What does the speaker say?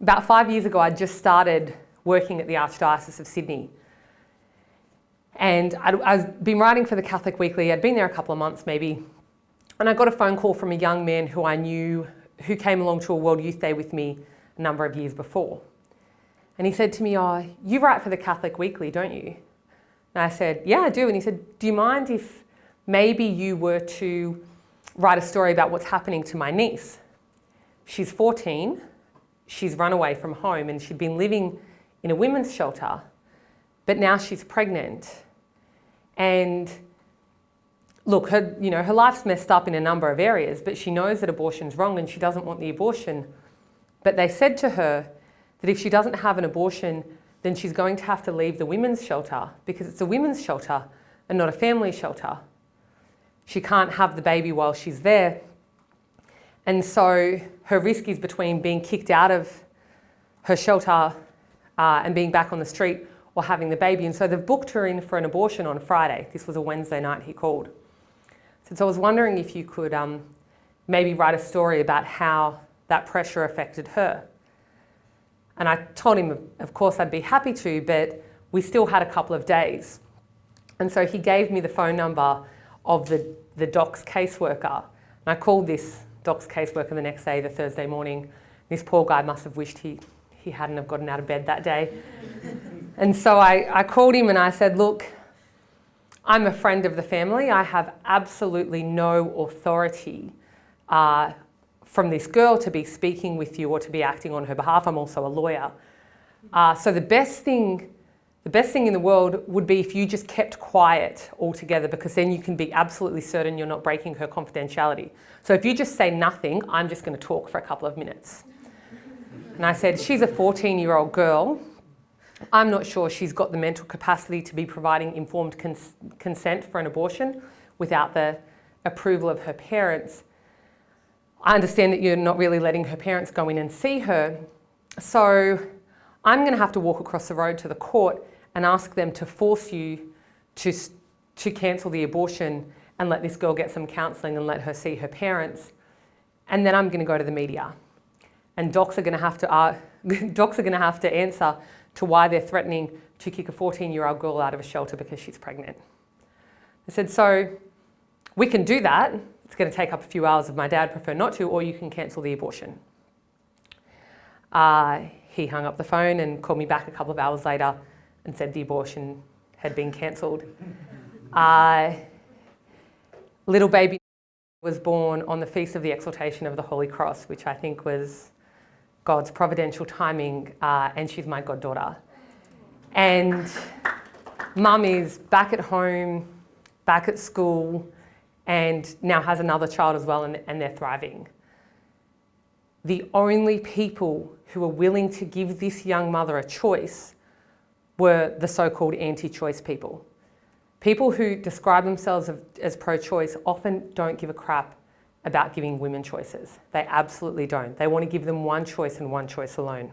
about 5 years ago, I just started working at the Archdiocese of Sydney. And I'd been writing for the Catholic Weekly. I'd been there a couple of months maybe. And I got a phone call from a young man who I knew who came along to a World Youth Day with me a number of years before. And he said to me, "Oh, you write for the Catholic Weekly, don't you?" And I said, "Yeah, I do." And he said, "Do you mind if maybe you were to write a story about what's happening to my niece? She's 14, she's run away from home and she'd been living in a women's shelter, but now she's pregnant. And look, her life's messed up in a number of areas, but she knows that abortion's wrong and she doesn't want the abortion. But they said to her that if she doesn't have an abortion, then she's going to have to leave the women's shelter because it's a women's shelter and not a family shelter. She can't have the baby while she's there. And so her risk is between being kicked out of her shelter and being back on the street or having the baby." And so they've booked her in for an abortion on Friday. This was a Wednesday night, he called. So I was wondering if you could maybe write a story about how that pressure affected her. And I told him, of course, I'd be happy to, but we still had a couple of days. And so he gave me the phone number of the DOCS caseworker. And I called this DOCS caseworker the next day, the Thursday morning. This poor guy must have wished he hadn't have gotten out of bed that day. And so I called him and I said, "Look, I'm a friend of the family. I have absolutely no authority from this girl to be speaking with you or to be acting on her behalf. I'm also a lawyer. So the best thing in the world would be if you just kept quiet altogether, because then you can be absolutely certain you're not breaking her confidentiality. So if you just say nothing, I'm just going to talk for a couple of minutes." And I said, "She's a 14-year-old girl. I'm not sure she's got the mental capacity to be providing informed consent for an abortion without the approval of her parents. I understand that you're not really letting her parents go in and see her. So I'm going to have to walk across the road to the court and ask them to force you to cancel the abortion and let this girl get some counselling and let her see her parents. And then I'm going to go to the media. And docs are going to have to answer to why they're threatening to kick a 14-year-old girl out of a shelter because she's pregnant." I said, "So we can do that. It's going to take up a few hours if my dad prefer not to, or you can cancel the abortion." He hung up the phone and called me back a couple of hours later and said the abortion had been cancelled. Little baby was born on the Feast of the Exaltation of the Holy Cross, which I think was God's providential timing, and she's my goddaughter. And Mum is back at home, back at school, and now has another child as well, and they're thriving. The only people who were willing to give this young mother a choice were the so-called anti-choice people. People who describe themselves as pro-choice often don't give a crap about giving women choices. They absolutely don't. They want to give them one choice and one choice alone.